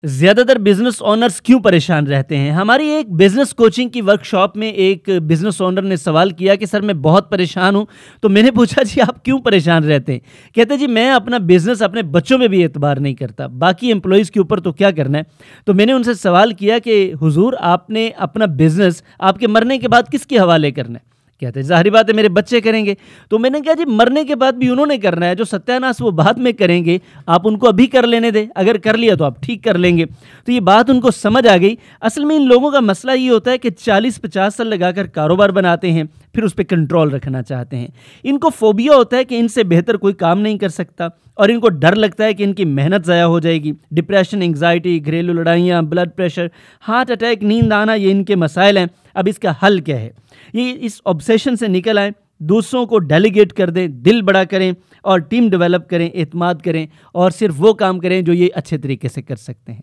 ज़्यादातर business owners क्यों परेशान रहते हैं? हमारी एक बिजनेस कोचिंग की वर्कशॉप में एक बिजनेस ओनर ने सवाल किया कि सर मैं बहुत परेशान हूँ। तो मैंने पूछा जी आप क्यों परेशान रहते हैं? कहते जी मैं अपना बिजनेस अपने बच्चों में भी एतबार नहीं करता, बाकी एम्प्लॉइज़ के ऊपर तो क्या करना है। तो मैंने उनसे सवाल किया कि हुजूर आपने अपना बिजनेस आपके मरने के बाद किसके हवाले करना है? कहते ज़ाहिर बात है मेरे बच्चे करेंगे। तो मैंने कहा जी मरने के बाद भी उन्होंने करना है, जो सत्यानाश वो बाद में करेंगे, आप उनको अभी कर लेने दें, अगर कर लिया तो आप ठीक कर लेंगे। तो ये बात उनको समझ आ गई। असल में इन लोगों का मसला ये होता है कि 40-50 साल लगाकर कारोबार बनाते हैं, फिर उस पर कंट्रोल रखना चाहते हैं। इनको फोबिया होता है कि इनसे बेहतर कोई काम नहीं कर सकता, और इनको डर लगता है कि इनकी मेहनत ज़ाया हो जाएगी। डिप्रेशन, एंग्जाइटी, घरेलू लड़ाइयाँ, ब्लड प्रेशर, हार्ट अटैक, नींद आना, ये इनके मसाइल हैं। अब इसका हल क्या है? ये इस ऑब्सेशन से निकल आए, दूसरों को डेलीगेट कर दें, दिल बड़ा करें और टीम डेवलप करें, एतमाद करें और सिर्फ वो काम करें जो ये अच्छे तरीके से कर सकते हैं।